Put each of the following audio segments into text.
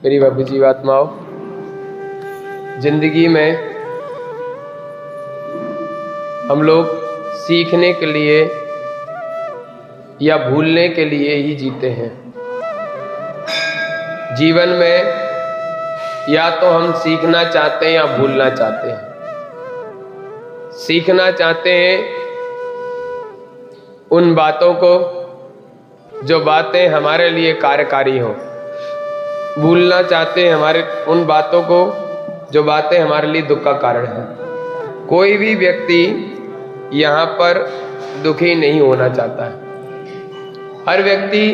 मेरी बाबू जी आत्माओं, जिंदगी में हम लोग सीखने के लिए या भूलने के लिए ही जीते हैं। जीवन में या तो हम सीखना चाहते हैं या भूलना चाहते हैं। सीखना चाहते हैं उन बातों को जो बातें हमारे लिए कार्यकारी हों, भूलना चाहते हैं हमारे उन बातों को जो बातें हमारे लिए दुख का कारण है। कोई भी व्यक्ति यहाँ पर दुखी नहीं होना चाहता है। हर व्यक्ति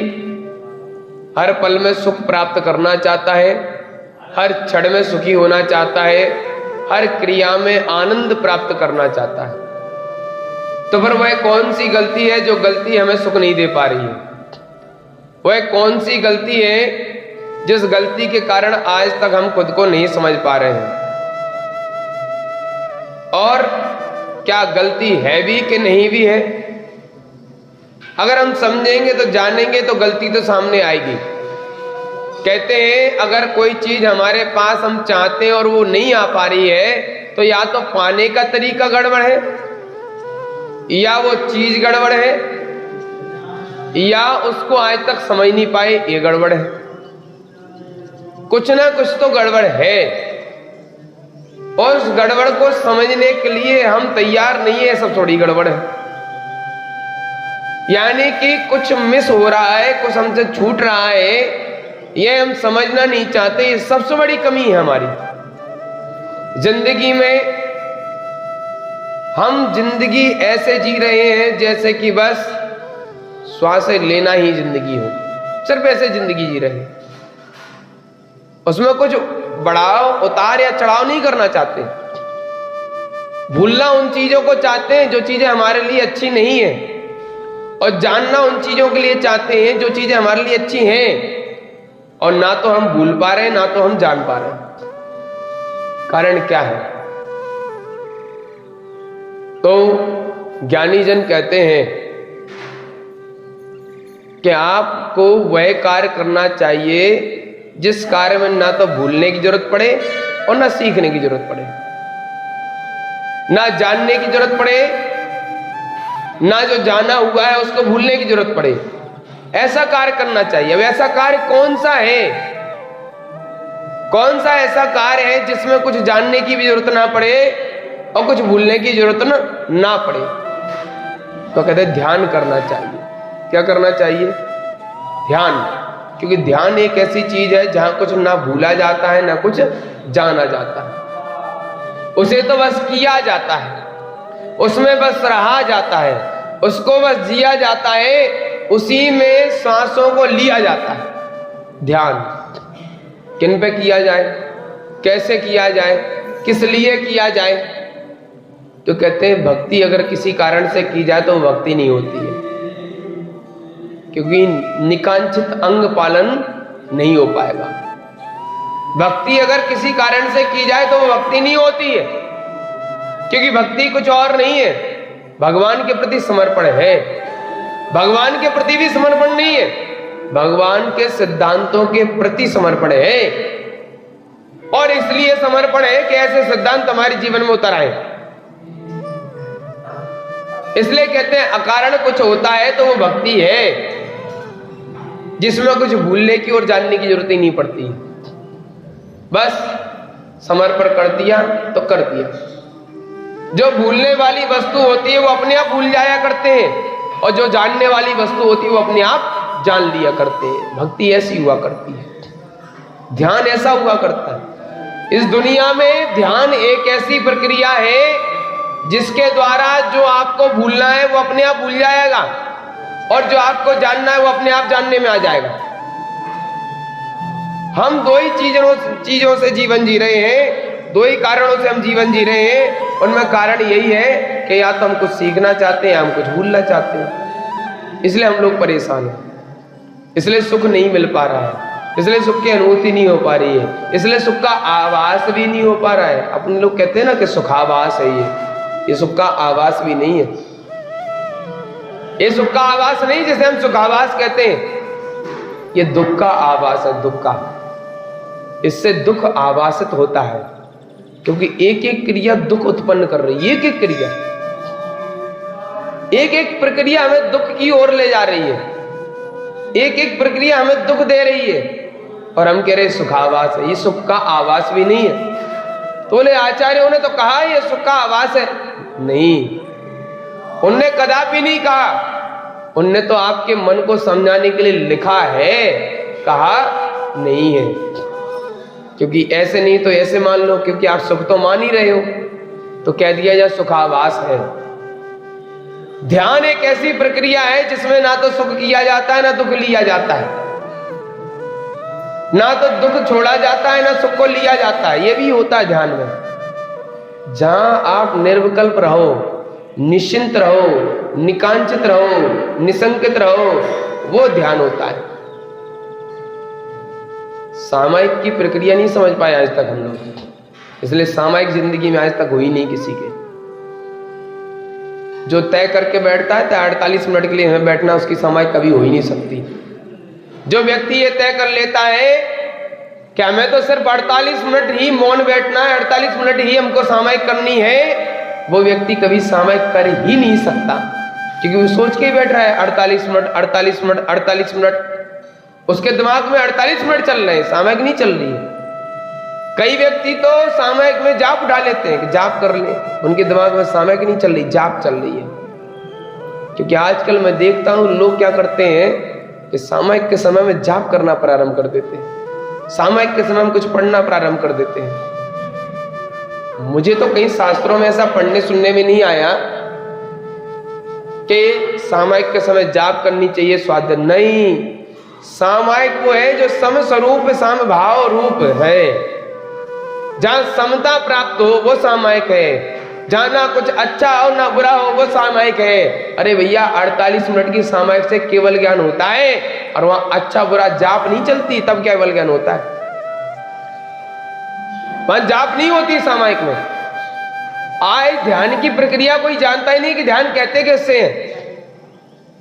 हर पल में सुख प्राप्त करना चाहता है, हर क्षण में सुखी होना चाहता है, हर क्रिया में आनंद प्राप्त करना चाहता है। तो फिर वह कौन सी गलती है जो गलती हमें सुख नहीं दे पा रही है? वह कौन सी गलती है जिस गलती के कारण आज तक हम खुद को नहीं समझ पा रहे हैं? और क्या गलती है भी कि नहीं भी है? अगर हम समझेंगे तो जानेंगे तो गलती तो सामने आएगी। कहते हैं अगर कोई चीज हमारे पास हम चाहते हैं और वो नहीं आ पा रही है तो या तो पाने का तरीका गड़बड़ है, या वो चीज गड़बड़ है, या उसको आज तक समझ नहीं पाए, ये गड़बड़ है। कुछ ना कुछ तो गड़बड़ है और उस गड़बड़ को समझने के लिए हम तैयार नहीं है। सब थोड़ी गड़बड़ है, यानी कि कुछ मिस हो रहा है, कुछ हमसे छूट रहा है, ये हम समझना नहीं चाहते। ये सबसे बड़ी कमी है हमारी जिंदगी में। हम जिंदगी ऐसे जी रहे हैं जैसे कि बस श्वास लेना ही जिंदगी हो, सिर्फ ऐसे जिंदगी जी रहे हैं। उसमें कुछ बढ़ाव उतार या चढ़ाव नहीं करना चाहते। भूलना उन चीजों को चाहते हैं जो चीजें हमारे लिए अच्छी नहीं है, और जानना उन चीजों के लिए चाहते हैं जो चीजें हमारे लिए अच्छी हैं। और ना तो हम भूल पा रहे हैं ना तो हम जान पा रहे हैं। कारण क्या है? तो ज्ञानी जन कहते हैं कि आपको वह कार्य करना चाहिए जिस कार्य में ना तो भूलने की जरूरत पड़े और ना सीखने की जरूरत पड़े, ना जानने की जरूरत पड़े, ना जो जाना हुआ है उसको भूलने की जरूरत पड़े। ऐसा कार्य करना चाहिए। अब ऐसा कार्य कौन सा है? कौन सा ऐसा कार्य है जिसमें कुछ जानने की भी जरूरत ना पड़े और कुछ भूलने की जरूरत ना पड़े? तो कहते हैं ध्यान करना चाहिए। क्या करना चाहिए? ध्यान। क्योंकि ध्यान एक ऐसी चीज है जहां कुछ ना भूला जाता है ना कुछ जाना जाता है। उसे तो बस किया जाता है, उसमें बस रहा जाता है, उसको बस जिया जाता है, उसी में सांसों को लिया जाता है। ध्यान किन पे किया जाए, कैसे किया जाए, किस लिए किया जाए? तो कहते हैं भक्ति अगर किसी कारण से की जाए तो भक्ति नहीं होती है, क्योंकि निकांक्षित अंग पालन नहीं हो पाएगा। भक्ति अगर किसी कारण से की जाए तो वो भक्ति नहीं होती है, क्योंकि भक्ति कुछ और नहीं है, भगवान के प्रति समर्पण है। भगवान के प्रति भी समर्पण नहीं है, भगवान के सिद्धांतों के प्रति समर्पण है। और इसलिए समर्पण है कि ऐसे सिद्धांत हमारे जीवन में उतर आए। इसलिए कहते हैं अकारण कुछ होता है तो वो भक्ति है, जिसमें कुछ भूलने की और जानने की जरूरत ही नहीं पड़ती। बस समर्पण कर दिया तो कर दिया। जो भूलने वाली वस्तु होती है वो अपने आप भूल जाया करते हैं, और जो जानने वाली वस्तु होती है वो अपने आप जान लिया करते हैं। भक्ति ऐसी हुआ करती है, ध्यान ऐसा हुआ करता है। इस दुनिया में ध्यान एक ऐसी प्रक्रिया है जिसके द्वारा जो आपको भूलना है वो अपने आप भूल जाएगा, और जो आपको जानना है वो अपने आप जानने में आ जाएगा। हम दो ही चीजों से जीवन जी रहे हैं, दो ही कारणों से हम जीवन जी रहे हैं। उनमें कारण यही है कि या तो हम कुछ सीखना चाहते हैं या हम कुछ भूलना चाहते हैं। इसलिए हम लोग परेशान हैं, इसलिए सुख नहीं मिल पा रहा है, इसलिए सुख की अनुभूति नहीं हो पा रही है, इसलिए सुख का आभास भी नहीं हो पा रहा है। अपने लोग कहते हैं ना कि सुखाभास है, ये सुख का आभास भी नहीं है। ये सुख का आभास नहीं जिसे हम सुखाभास कहते हैं, ये दुख का आभास है, दुख का। इससे दुख आवासित होता है, क्योंकि एक एक क्रिया दुख उत्पन्न कर रही है। एक एक क्रिया, एक एक प्रक्रिया हमें दुख की ओर ले जा रही है, एक एक प्रक्रिया हमें दुख दे रही है, और हम कह रहे सुखावास है। ये सुख का आवास भी नहीं है। तो बोले आचार्यों ने तो कहा ये सुख का आवास है। नहीं, उनने कदापि नहीं कहा। उनने तो आपके मन को समझाने के लिए लिखा है, कहा नहीं है। क्योंकि ऐसे नहीं तो ऐसे मान लो, क्योंकि आप सुख तो मान ही रहे हो, तो कह दिया जाए सुखावास है। ध्यान एक ऐसी प्रक्रिया है जिसमें ना तो सुख किया जाता है ना दुख लिया जाता है, ना तो दुख छोड़ा जाता है ना सुख को लिया जाता है। यह भी होता है ध्यान में। जहां आप निर्विकल्प रहो, निश्चिंत रहो, निकांचित रहो, निसंकित रहो, वो ध्यान होता है। सामायिक की प्रक्रिया नहीं समझ पाए आज तक हम लोग, इसलिए सामायिक जिंदगी में आज तक हुई नहीं किसी के। जो तय करके बैठता है 48 मिनट के लिए हमें बैठना, उसकी सामायिक कभी हो ही नहीं सकती। जो व्यक्ति ये तय कर लेता है कि हमें तो सिर्फ 48 मिनट ही मौन बैठना है, 48 मिनट ही हमको सामायिक करनी है, वो व्यक्ति कभी सामायिक कर ही नहीं सकता। क्योंकि वो सोच के ही बैठ रहा है 48 मिनट 48 मिनट 48 मिनट, उसके दिमाग में 48 मिनट चल रहे हैं, सामायिक नहीं चल रही है। कई व्यक्ति तो सामायिक में जाप उठा लेते हैं कि जाप कर ले, उनके दिमाग में सामायिक नहीं चल रही, जाप चल रही है। क्योंकि आजकल मैं देखता हूं लोग क्या करते हैं कि सामायिक के समय में जाप करना प्रारंभ कर देते हैं, सामायिक के समय में कुछ पढ़ना प्रारंभ कर देते हैं। मुझे तो कहीं शास्त्रों में ऐसा पढ़ने सुनने में नहीं आया कि सामायिक के समय जाप करनी चाहिए, स्वाध्याय नहीं। सामायिक वो है जो सम स्वरूप सम भाव रूप है, जहां समता प्राप्त हो वो सामायिक है, जहां ना कुछ अच्छा हो ना बुरा हो वो सामायिक है। अरे भैया 48 मिनट की सामायिक से केवल ज्ञान होता है, और वहां अच्छा बुरा जाप नहीं चलती, तब केवल ज्ञान होता है। वहां जाप नहीं होती सामायिक में। आज ध्यान की प्रक्रिया कोई जानता ही नहीं कि ध्यान कहते कैसे हैं।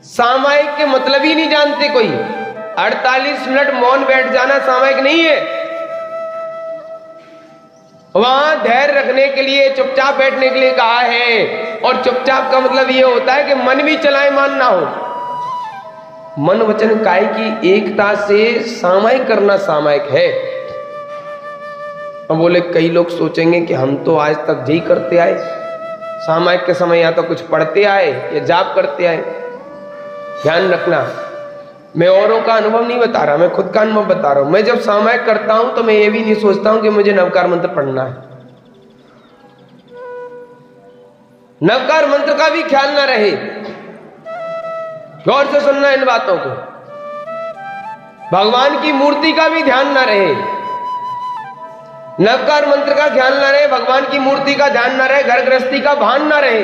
सामायिक के मतलब ही नहीं जानते कोई। 48 मिनट मौन बैठ जाना सामायिक नहीं है। वहां धैर्य रखने के लिए, चुपचाप बैठने के लिए कहा है, और चुपचाप का मतलब यह होता है कि मन भी चलायमान ना हो। मन वचन काया की एकता से सामायिक करना सामायिक है। अब बोले कई लोग सोचेंगे कि हम तो आज तक यही करते आए, सामायिक के समय या तो कुछ पढ़ते आए या जाप करते आए। ध्यान रखना, मैं औरों का अनुभव नहीं बता रहा, मैं खुद का अनुभव बता रहा हूं। मैं जब सामायिक करता हूं तो मैं ये भी नहीं सोचता हूं कि मुझे नवकार मंत्र पढ़ना है। नवकार मंत्र का भी ख्याल ना रहे। गौर से सुनना इन बातों को। भगवान की मूर्ति का भी ध्यान ना रहे, नवकार मंत्र का ख्याल ना रहे, भगवान की मूर्ति का ध्यान ना रहे, घर गृहस्थी का भान ना रहे,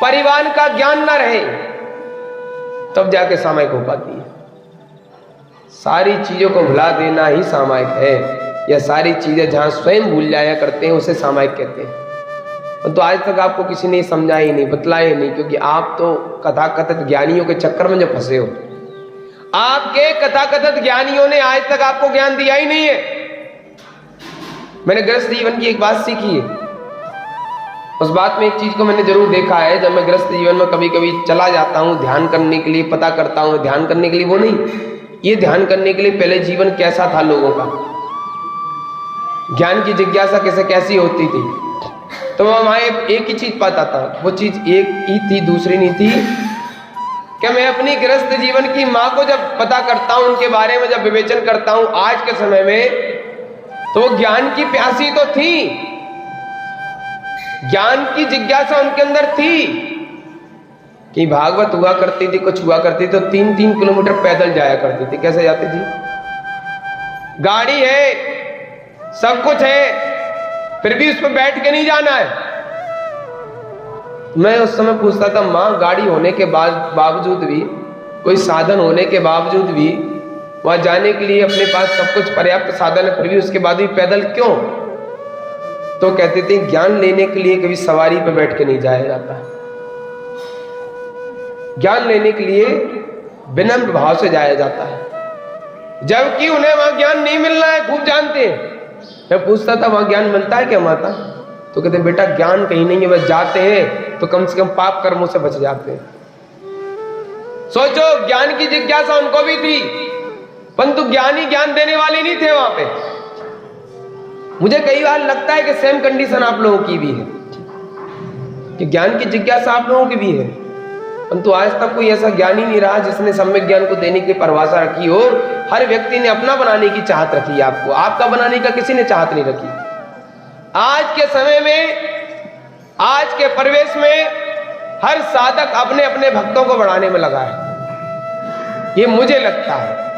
परिवार का ज्ञान ना रहे, तब जाके सामायिक हो पाती है। सारी चीजों को भुला देना ही सामायिक है, या सारी चीजें जहां स्वयं भूल जाया करते हैं उसे सामायिक कहते हैं। तो आज तक आपको किसी ने समझाया ही नहीं, बतलाया ही नहीं, क्योंकि आप तो कथाकथित ज्ञानियों के चक्कर में जो फंसे हो। आपके कथाकथित ज्ञानियों ने आज तक आपको ज्ञान दिया ही नहीं है। मैंने गृहस्थ जीवन की एक बात सीखी है, उस बात में एक चीज को मैंने जरूर देखा है। जब मैं गृहस्थ जीवन में कभी कभी चला जाता हूं ध्यान करने के लिए, पता करता हूं ध्यान करने के लिए, वो नहीं, ये ध्यान करने के लिए पहले जीवन कैसा था लोगों का, ज्ञान की जिज्ञासा कैसे कैसी होती थी, तो मैं वहां एक ही चीज पाता था। वो चीज एक ही थी, दूसरी नहीं थी। क्या मैं अपनी गृहस्थ जीवन की माँ को जब पता करता हूं, उनके बारे में जब विवेचन करता हूं आज के समय में, तो वो ज्ञान की प्यासी तो थी, ज्ञान की जिज्ञासा उनके अंदर थी कि भागवत हुआ करती थी, कुछ हुआ करती तो 3-3 किलोमीटर पैदल जाया करती थी। कैसे जाती थी? गाड़ी है, सब कुछ है, फिर भी उस पर बैठ के नहीं जाना है। मैं उस समय पूछता था, माँ गाड़ी होने के बावजूद भी, कोई साधन होने के बावजूद भी, वहां जाने के लिए अपने पास सब कुछ पर्याप्त साधन है, फिर भी उसके बाद भी पैदल क्यों? तो कहते थे ज्ञान लेने के लिए कभी सवारी पर बैठ के नहीं जाया जाता, ज्ञान लेने के लिए विनम्र भाव से जाया जाता है। जबकि उन्हें वहां ज्ञान नहीं मिलना है, खूब जानते हैं। मैं पूछता था वहां ज्ञान मिलता है क्या माता? तो कहते बेटा ज्ञान कहीं नहीं है, बस जाते हैं तो कम से कम पाप कर्मों से बच जाते हैं। सोचो, ज्ञान की जिज्ञासा उनको भी थी, परंतु ज्ञानी ज्ञान देने वाले नहीं थे वहां पे। मुझे कई बार लगता है कि सेम कंडीशन आप लोगों की भी है, कि ज्ञान की जिज्ञासा आप लोगों की भी है, परंतु आज तक कोई ऐसा ज्ञानी नहीं रहा जिसने सम्यक ज्ञान को देने की परिभाषा रखी हो। हर व्यक्ति ने अपना बनाने की चाहत रखी है, आपको आपका बनाने का किसी ने चाहत नहीं रखी। आज के समय में, आज के परिवेश में हर साधक अपने अपने भक्तों को बढ़ाने में लगा है, ये मुझे लगता है।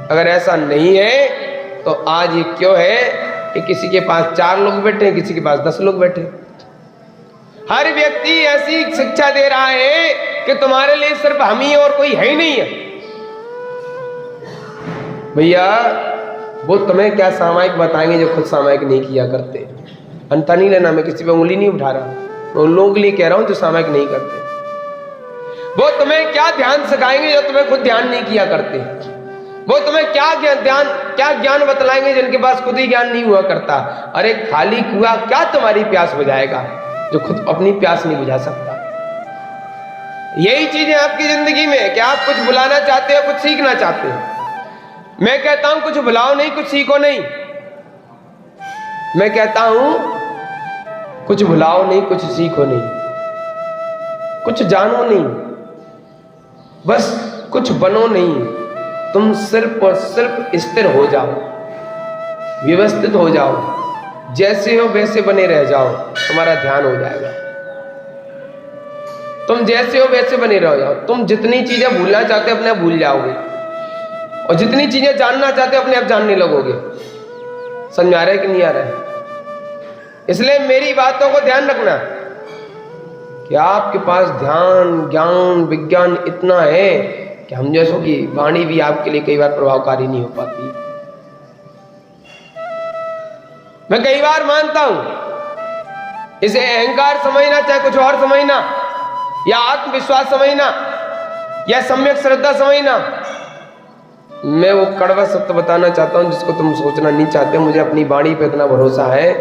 अगर ऐसा नहीं है तो आज ये क्यों है कि किसी के पास 4 लोग बैठे, किसी के पास 10 लोग बैठे। हर व्यक्ति ऐसी शिक्षा दे रहा है कि तुम्हारे लिए सिर्फ हम ही और कोई है ही नहीं है। भैया वो तुम्हें क्या सामायिक बताएंगे जो खुद सामायिक नहीं किया करते। अंता नहीं लेना, मैं किसी पे उंगली नहीं उठा रहा, मैं उन लोगों के लिए कह रहा हूं जो सामायिक नहीं करते। वो तुम्हें क्या ध्यान सिखाएंगे जो तुम्हें खुद ध्यान नहीं किया करते। वो तुम्हें क्या ज्ञान बतलाएंगे जिनके पास खुद ही ज्ञान नहीं हुआ करता। अरे खाली कुआं क्या तुम्हारी प्यास बुझाएगा जो खुद अपनी प्यास नहीं बुझा सकता। यही चीज है आपकी जिंदगी में कि आप कुछ बुलाना चाहते हो, कुछ सीखना चाहते हो। मैं कहता हूं कुछ बुलाओ नहीं, कुछ सीखो नहीं। मैं कहता हूं कुछ भुलाओ नहीं, कुछ सीखो नहीं, कुछ जानो नहीं, बस कुछ बनो नहीं। तुम सिर्फ और सिर्फ स्थिर हो जाओ, व्यवस्थित हो जाओ, जैसे हो वैसे बने रह जाओ, तुम्हारा ध्यान हो जाएगा। तुम जैसे हो वैसे बने रह जाओ। तुम जितनी चीजें भूलना चाहते हो अपने आप भूल जाओगे, और जितनी चीजें जानना चाहते हो अपने आप जानने लगोगे। समझ आ रहा है कि नहीं आ रहा है? इसलिए मेरी बातों को ध्यान रखना कि आपके पास ध्यान, ज्ञान, विज्ञान इतना है कि हम जैसों की वाणी भी आपके लिए कई बार प्रभावकारी नहीं हो पाती। मैं कई बार मानता हूं इसे अहंकार समझना, चाहे कुछ और समझना, या आत्मविश्वास समझना, या सम्यक श्रद्धा समझना, मैं वो कड़वा सत्य बताना चाहता हूं जिसको तुम सोचना नहीं चाहते। मुझे अपनी वाणी पे इतना भरोसा है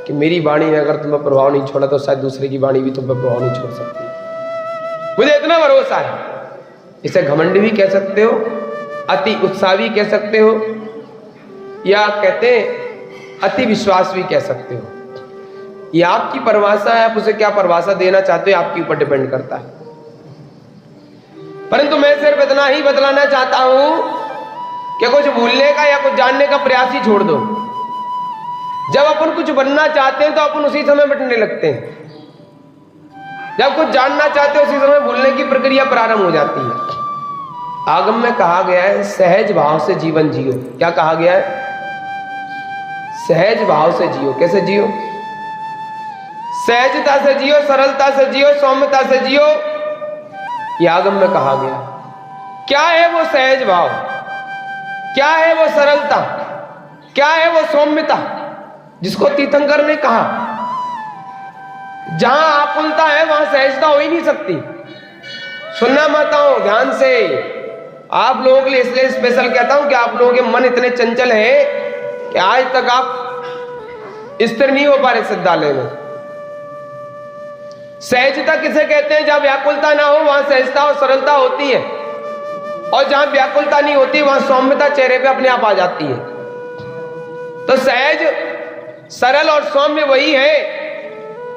कि मेरी वाणी ने अगर तुम्हें प्रभाव नहीं छोड़ा तो शायद दूसरे की वाणी भी तुम पर प्रभाव नहीं छोड़ सकती। मुझे इतना भरोसा है। इसे घमंड भी कह सकते हो, अति उत्साह भी कह सकते हो, या कहते हैं अति विश्वास भी कह सकते हो। ये आपकी परिभाषा है, आप उसे क्या परिभाषा देना चाहते हो आपके ऊपर डिपेंड करता है। परंतु मैं सिर्फ इतना ही बतलाना चाहता हूं कि कुछ भूलने का या कुछ जानने का प्रयास ही छोड़ दो। जब अपन कुछ बनना चाहते हैं तो अपन उसी समय बटने लगते हैं। जब कुछ जानना चाहते हैं उसी समय भूलने की प्रक्रिया प्रारंभ हो जाती है। आगम में कहा गया है सहज भाव से जीवन जियो। क्या कहा गया है? सहज भाव से जियो। कैसे जियो? सहजता से जियो, सरलता से जियो, सौम्यता से जियो। यह आगम में कहा गया। क्या है वो सहज भाव? क्या है वो सरलता? क्या है वो सौम्यता जिसको तीर्थंकर ने कहा? जहां आकुलता है वहां सहजता हो ही नहीं सकती। सुनना माताओं ध्यान से, आप लोगों के लिए इसलिए स्पेशल कहता हूं कि आप लोगों के मन इतने चंचल हैं कि आज तक आप स्थिर नहीं हो पा रहे सिद्धालय में। सहजता किसे कहते हैं? जहां व्याकुलता ना हो वहां सहजता और सरलता होती है, और जहां व्याकुलता नहीं होती वहां सौम्यता चेहरे पे अपने आप आ जाती है। तो सहज, सरल और सौम्य वही है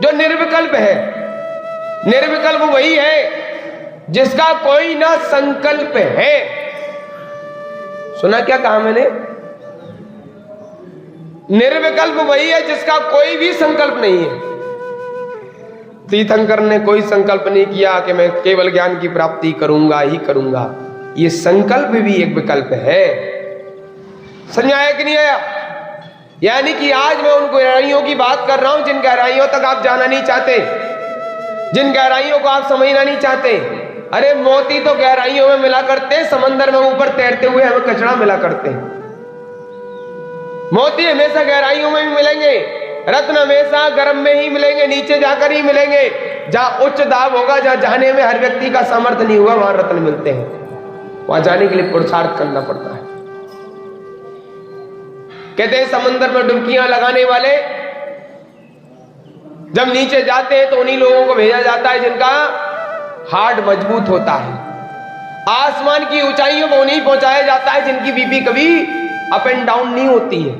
जो निर्विकल्प है। निर्विकल्प वही है जिसका कोई ना संकल्प है। सुना क्या कहा मैंने? निर्विकल्प वही है जिसका कोई भी संकल्प नहीं है। तीर्थंकर ने कोई संकल्प नहीं किया कि मैं केवल ज्ञान की प्राप्ति करूंगा ही करूंगा। ये संकल्प भी एक विकल्प है। समझ आया कि नहीं आया? यानी कि आज मैं उन गहराइयों की बात कर रहा हूं जिन गहराइयों तक आप जाना नहीं चाहते, जिन गहराइयों को आप समझना नहीं चाहते। अरे मोती तो गहराइयों में मिला करते हैं, समंदर में ऊपर तैरते हुए हमें कचरा मिला करते हैं। मोती हमेशा गहराइयों में भी मिलेंगे, रत्न हमेशा गर्भ में ही मिलेंगे, नीचे जाकर ही मिलेंगे। जहां उच्च दाब होगा, जहां जाने में हर व्यक्ति का सामर्थ्य नहीं हुआ, वहां रत्न मिलते हैं। वहां जाने के लिए पुरुषार्थ करना पड़ता है। कहते हैं समंदर में डुबकियां लगाने वाले जब नीचे जाते हैं तो उन्हीं लोगों को भेजा जाता है जिनका हार्ट मजबूत होता है। आसमान की ऊंचाइयों को उन्हीं पहुंचाया जाता है जिनकी बीपी कभी अप एंड डाउन नहीं होती है,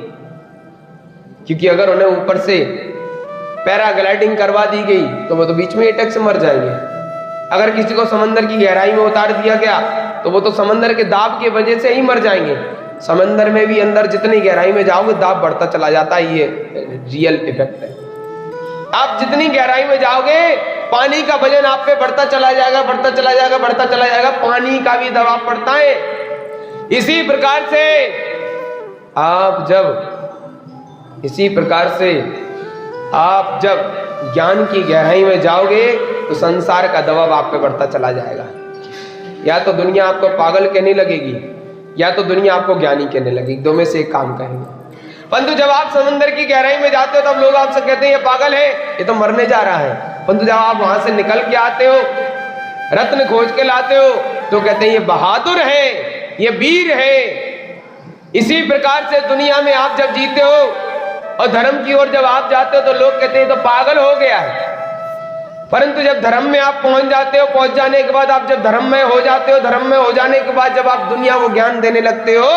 क्योंकि अगर उन्हें ऊपर से पैराग्लाइडिंग करवा दी गई तो वो तो बीच में अटैक से मर जाएंगे। अगर किसी को समंदर की गहराई में उतार दिया गया तो वो तो समंदर के दाब की वजह से ही मर जाएंगे। समंदर में भी अंदर जितनी गहराई में जाओगे दाब बढ़ता चला जाता है, ये रियल इफेक्ट है। आप जितनी गहराई में जाओगे पानी का वजन आप पे बढ़ता चला जाएगा, बढ़ता चला जाएगा, बढ़ता चला जाएगा, पानी का भी दबाव पड़ता है। इसी प्रकार से आप जब ज्ञान की गहराई में जाओगे तो संसार का दबाव आप पे बढ़ता चला जाएगा। या तो दुनिया आपको पागल कहने लगेगी या तो दुनिया आपको ज्ञानी कहने लगेगी, दो में से एक काम करेंगे। परंतु जब आप समंदर की गहराई में जाते हो तब लोग आपसे कहते हैं ये पागल है, ये तो मरने जा रहा है। परंतु जब आप वहां से निकल के आते हो, रत्न खोज के लाते हो, तो कहते हैं ये बहादुर है, ये वीर है। इसी प्रकार से दुनिया में आप जब जीते हो और धर्म की ओर जब आप जाते हो तो लोग कहते हैं तो पागल हो गया है। परंतु जब धर्म में आप पहुंच जाते हो, पहुंच जाने के बाद आप जब धर्म में हो जाते हो, धर्म में हो जाने के बाद जब आप दुनिया को ज्ञान देने लगते हो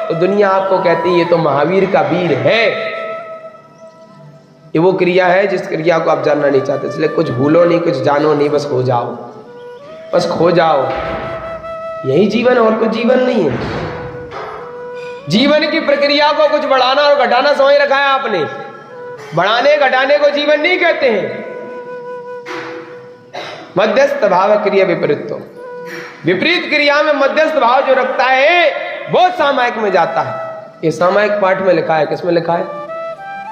तो दुनिया आपको कहती है ये तो महावीर का वीर है। ये वो क्रिया है जिस क्रिया को आप जानना नहीं चाहते, इसलिए कुछ भूलो नहीं, कुछ जानो नहीं, बस हो जाओ, बस खो जाओ। यही जीवन, और कुछ जीवन नहीं है। जीवन की प्रक्रिया को कुछ बढ़ाना और घटाना समझ रखा है आपने। बढ़ाने घटाने को जीवन नहीं कहते हैं। मध्यस्थ भाव क्रिया विपरीत, विपरीत क्रिया में मध्यस्थ भाव जो रखता है वो सामायिक में जाता है। ये सामायिक पाठ में लिखा है। किसमें लिखा है?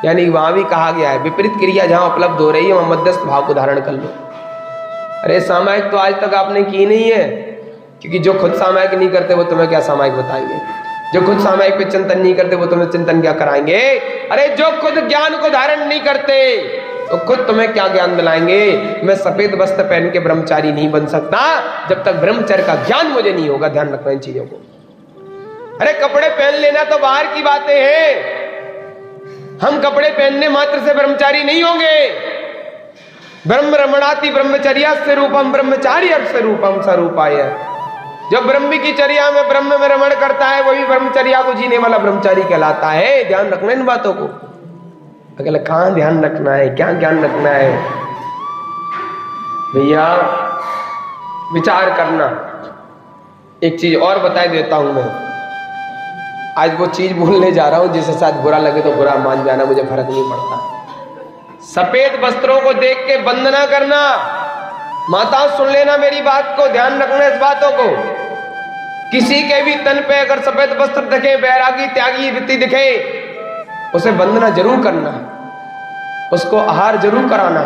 यानी वहां भी कहा गया है विपरीत क्रिया जहां उपलब्ध हो रही है वहां मध्यस्थ भाव को धारण कर लो। अरे सामायिक तो आज तक आपने की नहीं है, क्योंकि जो खुद सामायिक नहीं करते वो तुम्हें क्या सामायिक बताएंगे। जो खुद सामायिक पे चिंतन नहीं करते वो तुम्हें चिंतन क्या कराएंगे। अरे जो खुद ज्ञान को धारण नहीं करते तो खुद तुम्हें क्या ज्ञान दिलाएंगे। मैं सफेद वस्त्र पहन के ब्रह्मचारी नहीं बन सकता जब तक ब्रह्मचर्य का ज्ञान मुझे नहीं होगा। ध्यान रखना इन चीजों को। अरे कपड़े पहन लेना तो बाहर की बातें हैं, हम कपड़े पहनने मात्र से ब्रह्मचारी नहीं होंगे। ब्रह्म रमणाति ब्रह्मचर्या से रूपम ब्रह्मचार्य से रूपम स्वरूपाय। जो ब्रह्म की चर्या में ब्रह्म में रमण करता है वही ब्रह्मचर्या को जीने वाला ब्रह्मचारी कहलाता है। ध्यान रखना इन बातों को। अगला कहां ध्यान रखना है, क्या ज्ञान रखना है भैया, विचार करना। एक चीज और बता देता हूं मैं, आज वो चीज भूलने जा रहा हूं जिसे शायद बुरा लगे तो बुरा मान जाना, मुझे फर्क नहीं पड़ता। सफेद वस्त्रों को देख के वंदना करना। माता सुन लेना मेरी बात को, ध्यान रखना इस बातों को। किसी के भी तन पे अगर सफेद वस्त्र दिखे, बैरागी त्यागी वृत्ति दिखे, उसे वंदना जरूर करना, उसको आहार जरूर कराना,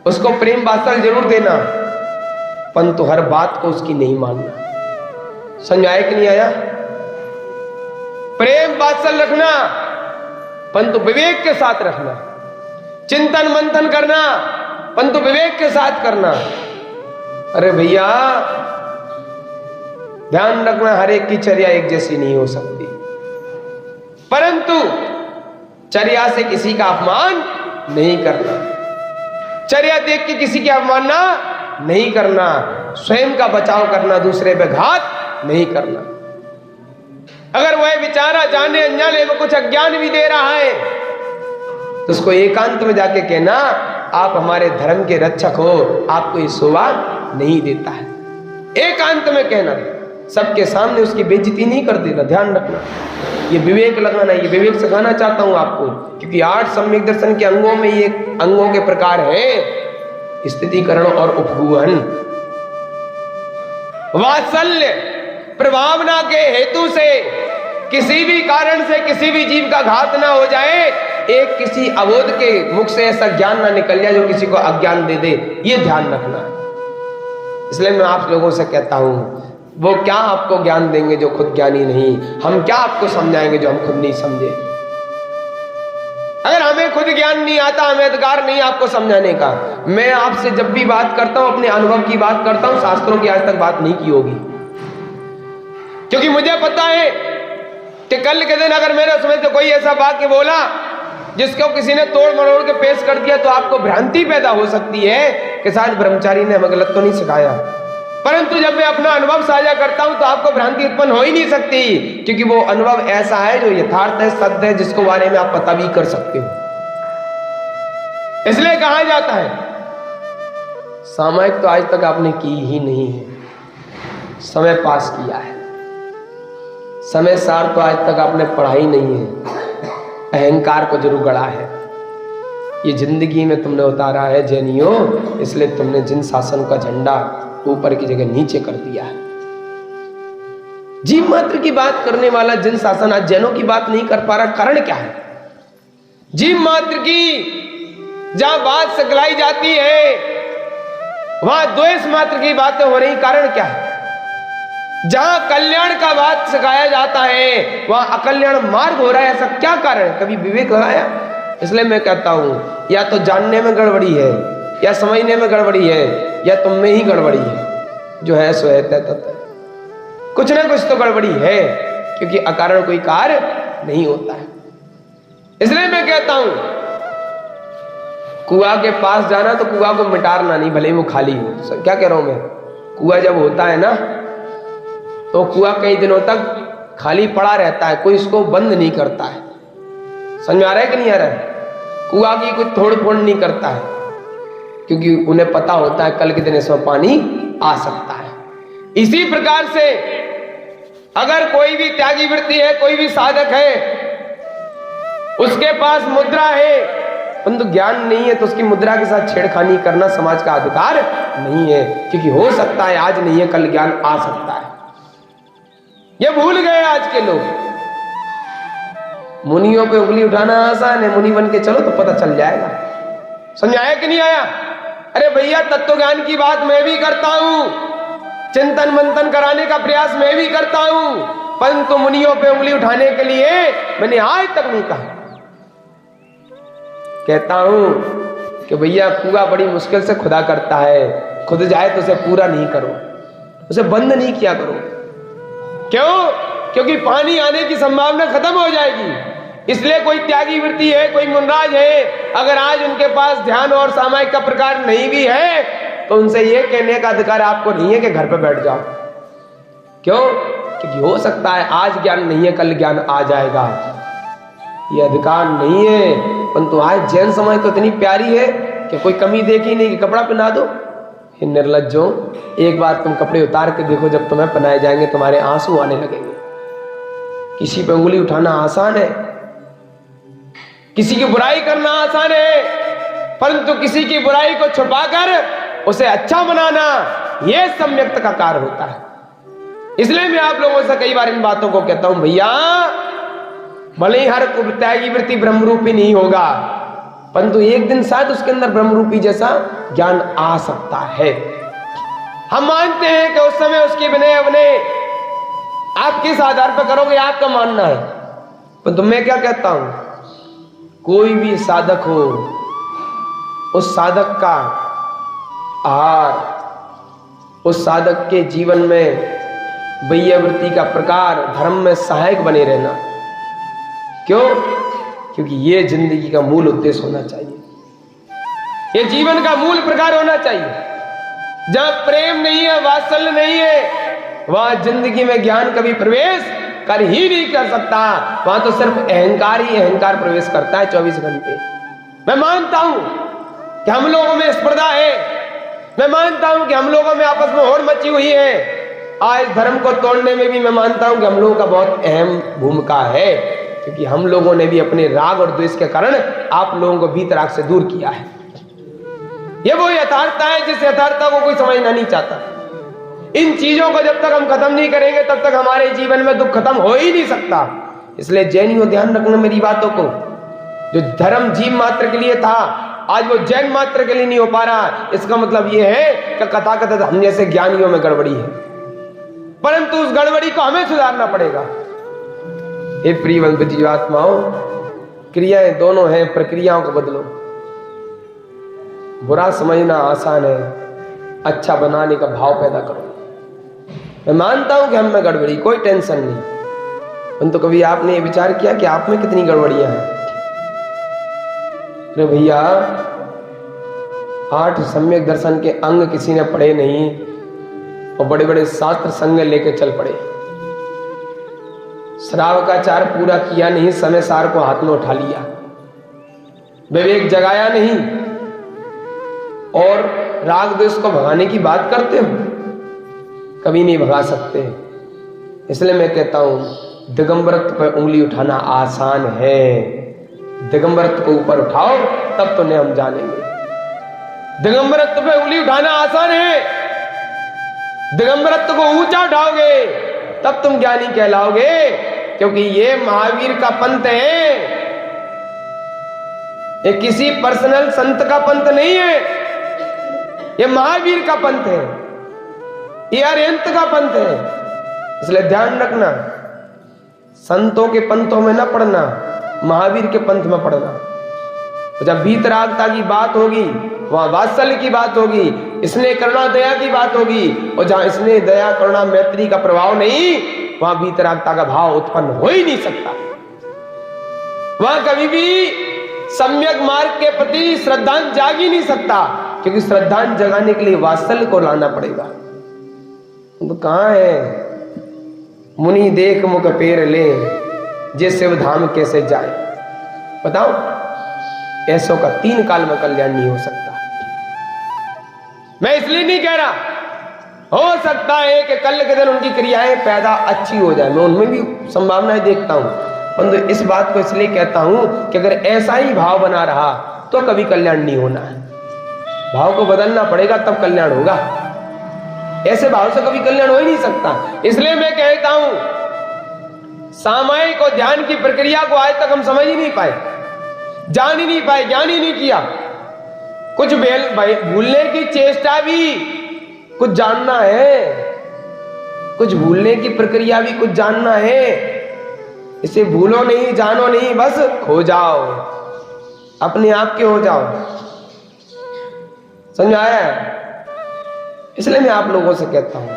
उसको प्रेम वात्सल्य जरूर देना, परंतु हर बात को उसकी नहीं मानना। समझ आया कि नहीं आया? प्रेम वात्सल्य रखना परंतु विवेक के साथ रखना, चिंतन मंथन करना परंतु विवेक के साथ करना। अरे भैया ध्यान रखना, हर एक की चर्या एक जैसी नहीं हो सकती, परंतु चर्या से किसी का अपमान नहीं करना, चर्या देख के किसी की अवमानना नहीं करना, स्वयं का बचाव करना, दूसरे पे घात नहीं करना। अगर वह बेचारा जाने अनजाने में कुछ अज्ञान भी दे रहा है तो उसको एकांत में जाके कहना आप हमारे धर्म के रक्षक हो, आपको ये शोभा नहीं देता है। एकांत में कहना, सबके सामने उसकी बेइज्जती नहीं कर देना। ध्यान रखना, ये विवेक लगाना, ये विवेक सिखाना चाहता हूं आपको, क्योंकि 8 सम्यक दर्शन के अंगों में ये अंगों के प्रकार है स्थितिकरण और उपगुहन। वात्सल्य प्रभावना के हेतु से किसी भी कारण से किसी भी जीव का घात ना हो जाए, एक किसी अबोध के मुख से ऐसा ज्ञान ना निकल जाए जो किसी को अज्ञान दे दे, ये ध्यान रखना है। इसलिए मैं आप लोगों से कहता हूं, वो क्या आपको ज्ञान देंगे जो खुद ज्ञानी नहीं, हम क्या आपको समझाएंगे जो हम खुद नहीं समझे। अगर हमें खुद ज्ञान नहीं आता, हमें अधिकार नहीं आपको समझाने का। मैं आपसे जब भी बात करता हूं अपने अनुभव की बात करता हूं, शास्त्रों की आज तक बात नहीं की होगी, क्योंकि मुझे पता है कि कल के दिन अगर मेरे उसमें से कोई ऐसा वाक्य बोला जिसको किसी ने तोड़ मरोड़ के पेश कर दिया तो आपको भ्रांति पैदा हो सकती है कि शायद ब्रह्मचारी ने हमें गलत तो नहीं सिखाया। परंतु जब मैं अपना अनुभव साझा करता हूं तो आपको भ्रांति उत्पन्न हो ही नहीं सकती, क्योंकि वो अनुभव ऐसा है जो यथार्थ है, सत्य है, जिसको बारे में आप पता भी कर सकते हो। इसलिए कहा जाता है सामयिक तो आज तक आपने की ही नहीं है, समय पास किया है। समय सार तो आज तक आपने पढ़ा ही नहीं है, अहंकार को जरूर गढ़ा है, ये जिंदगी में तुमने उतारा है जैनियों, इसलिए तुमने जिन शासन का झंडा ऊपर की जगह नीचे कर दिया है। जीव मात्र की बात करने वाला जिन शासन आज जैनों की बात नहीं कर पा रहा, कारण क्या है? जीव मात्र की जहां बात सिखलाई जाती है वहां द्वेष मात्र की बातें हो रही, कारण क्या है? जहां कल्याण का बात सिखाया जाता है वहां अकल्याण मार्ग हो रहा है, ऐसा क्या कारण है? कभी विवेक लगाया? इसलिए मैं कहता हूं या तो जानने में गड़बड़ी है, या समझने में गड़बड़ी है, या तुम में ही गड़बड़ी है। जो है सो है, तय तय कुछ ना कुछ तो गड़बड़ी है, क्योंकि अकारण कोई कार्य नहीं होता है। इसलिए मैं कहता हूं कुआं के पास जाना तो कुआं को मिटारना नहीं, भले ही वो खाली हो। क्या कह रहा हूं मैं? कुआं जब होता है ना तो कुआं कई दिनों तक खाली पड़ा रहता है, कोई इसको बंद नहीं करता है। समझ आ रहा है कि नहीं आ रहा है? कुआं की कोई तोड़ फोड़ नहीं करता है, क्योंकि उन्हें पता होता है कल के दिन इसमें पानी आ सकता है। इसी प्रकार से अगर कोई भी त्यागी वृत्ति है, कोई भी साधक है, उसके पास मुद्रा है परंतु ज्ञान नहीं है, तो उसकी मुद्रा के साथ छेड़खानी करना समाज का अधिकार नहीं है, क्योंकि हो सकता है आज नहीं है कल ज्ञान आ सकता है। ये भूल गए आज के लोग। मुनियों पे उंगली उठाना आसान है, मुनि बन के चलो तो पता चल जाएगा। समझ आया कि नहीं आया? अरे भैया तत्व ज्ञान की बात मैं भी करता हूं, चिंतन मंथन कराने का प्रयास मैं भी करता हूं, परंतु मुनियों पे उंगली उठाने के लिए मैंने आज तक नहीं कहा। कहता हूं कि भैया कुआं बड़ी मुश्किल से खुदा करता है, खुद जाए तो उसे पूरा नहीं करो, उसे बंद नहीं किया करो। क्यों? क्योंकि पानी आने की संभावना खत्म हो जाएगी। इसलिए कोई त्यागी वृत्ति है, कोई मुनराज है, अगर आज उनके पास ध्यान और सामायिक का प्रकार नहीं भी है तो उनसे यह कहने का अधिकार आपको नहीं है कि घर पे बैठ जाओ। क्यों? क्योंकि हो सकता है आज ज्ञान नहीं है, कल ज्ञान आ जाएगा, ये अधिकार नहीं है। परंतु आज जैन समाज तो इतनी प्यारी है कि कोई कमी देखी नहीं कि कपड़ा पहना दो। हे निर्लज्जो, एक बार तुम कपड़े उतार के देखो, जब तुम्हें पहनाए जाएंगे तुम्हारे आंसू आने लगेंगे। किसी पे उंगली उठाना आसान है, किसी की बुराई करना आसान है, परंतु किसी की बुराई को छुपाकर उसे अच्छा बनाना यह सम्यक्त का कार्य होता है। इसलिए मैं आप लोगों से कई बार इन बातों को कहता हूं, भैया भले ही हर त्यागी वृत्ति ब्रह्मरूपी नहीं होगा, परंतु एक दिन शायद उसके अंदर ब्रह्मरूपी जैसा ज्ञान आ सकता है। हम मानते हैं कि उस समय उसके विनय अवनय आप किस आधार पर करोगे आपका मानना है, परंतु मैं क्या कहता हूं, कोई भी साधक हो, उस साधक का आहार, उस साधक के जीवन में वैयावृत्ति का प्रकार धर्म में सहायक बने रहना। क्यों? क्योंकि ये जिंदगी का मूल उद्देश्य होना चाहिए, ये जीवन का मूल प्रकार होना चाहिए। जहां प्रेम नहीं है, वात्सल्य नहीं है, वहां जिंदगी में ज्ञान कभी प्रवेश कर ही नहीं कर सकता। वहां तो सिर्फ अहंकार ही अहंकार प्रवेश करता है 24 घंटे। मैं मानता हूं कि हम लोगों में स्पर्धा है, मैं मानता हूं कि हम लोगों में आपस में होड़ मची हुई है। आज धर्म को तोड़ने में भी मैं मानता हूं कि हम लोगों का बहुत अहम भूमिका है, क्योंकि हम लोगों ने भी अपने राग और द्वेष के कारण आप लोगों को भीतराग से दूर किया है। ये वो यथार्थता है जिस यथार्थता को कोई समझना नहीं चाहता। इन चीजों को जब तक हम खत्म नहीं करेंगे तब तक हमारे जीवन में दुख खत्म हो ही नहीं सकता। इसलिए जैनियों ध्यान रखना मेरी बातों को। जो धर्म जीव मात्र के लिए था आज वो जैन मात्र के लिए नहीं हो पा रहा। इसका मतलब ये है कि कथाकथित हम जैसे ज्ञानियों में गड़बड़ी है, परंतु उस गड़बड़ी को हमें सुधारना पड़ेगा। हे प्रियवंत जीवात्माओं, क्रियाएं दोनों हैं, प्रक्रियाओं को बदलो। बुरा समझना आसान है, अच्छा बनाने का भाव पैदा करो। मैं मानता हूं कि हम में गड़बड़ी, कोई टेंशन नहीं, परंतु कभी आपने ये विचार किया कि आप में कितनी गड़बड़ियां हैं? अरे भैया, 8 सम्यक दर्शन के अंग किसी ने पढ़े नहीं और बड़े बड़े शास्त्र संग लेके चल पड़े। श्रावकाचार पूरा किया नहीं, समय सार को हाथ में उठा लिया, विवेक जगाया नहीं और राग द्वेष को भगाने की बात करते हो, कभी नहीं भगा सकते। इसलिए मैं कहता हूं, दिगंबरत्व पर उंगली उठाना आसान है। दिगंबरत्व को ऊपर उठाओ, तब तो हम जानेंगे। दिगंबरत्व पे उंगली उठाना आसान है, दिगंबरत्व को ऊंचा उठाओगे तब तुम ज्ञानी कहलाओगे, क्योंकि ये महावीर का पंथ है, ये किसी पर्सनल संत का पंथ नहीं है, ये महावीर का पंथ है, ये अरिहंत का पंथ है। इसलिए ध्यान रखना, संतों के पंथों में ना पढ़ना, महावीर के पंथ में पढ़ना। तो जब वीतरागता की बात होगी, वहां वात्सल्य की बात होगी, इसने करुणा दया की बात होगी, और जहां इसने दया करुणा मैत्री का प्रभाव नहीं, वहां वीतरागता का भाव उत्पन्न हो ही नहीं सकता। वहां कभी भी सम्यक मार्ग के प्रति श्रद्धांत जाग ही नहीं सकता, क्योंकि श्रद्धांत जगाने के लिए वात्सल्य को लाना पड़ेगा। तो कहां है? मुनि देख मुख पेर ले, जे शिव धाम कैसे जाए। बताओ, ऐसों का 3 काल में कल्याण नहीं हो सकता। मैं इसलिए नहीं कह रहा, हो सकता है कि कल के दिन उनकी क्रियाएं पैदा अच्छी हो जाए, मैं उनमें भी संभावनाएं देखता हूं, परंतु इस बात को इसलिए कहता हूं कि अगर ऐसा ही भाव बना रहा तो कभी कल्याण नहीं होना है। भाव को बदलना पड़ेगा, तब कल्याण होगा। ऐसे भाव से कभी कल्याण हो ही नहीं सकता। इसलिए मैं कहता हूं, सामायिक और ध्यान की प्रक्रिया को आज तक हम समझ ही नहीं पाए, जान ही नहीं पाए, ज्ञान ही नहीं किया। कुछ भूलने की चेष्टा भी कुछ जानना है, कुछ भूलने की प्रक्रिया भी कुछ जानना है। इसे भूलो नहीं, जानो नहीं, बस खो जाओ, अपने आप के हो जाओ। समझ आया? इसलिए मैं आप लोगों से कहता हूं,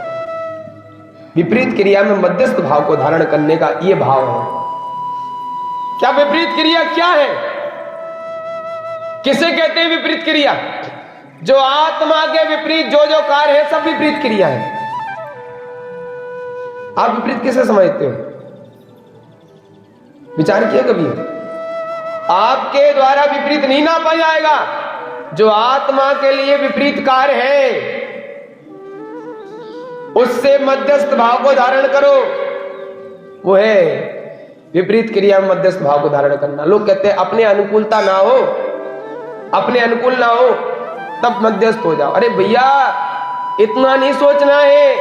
विपरीत क्रिया में मध्यस्थ भाव को धारण करने का यह भाव है। क्या विपरीत क्रिया क्या है? किसे कहते हैं विपरीत क्रिया? जो आत्मा के विपरीत जो कार्य है, सब विपरीत क्रिया है। आप विपरीत किसे समझते हो? विचार किया कभी? आपके द्वारा विपरीत नहीं नापा जाएगा। जो आत्मा के लिए विपरीत कार्य है, उससे मध्यस्थ भाव को धारण करो। वो है विपरीत क्रिया में मध्यस्थ भाव को धारण करना। लोग कहते हैं अपने अनुकूलता ना हो, अपने अनुकूल ना हो तब मध्यस्थ हो जाओ। अरे भैया, इतना नहीं सोचना है,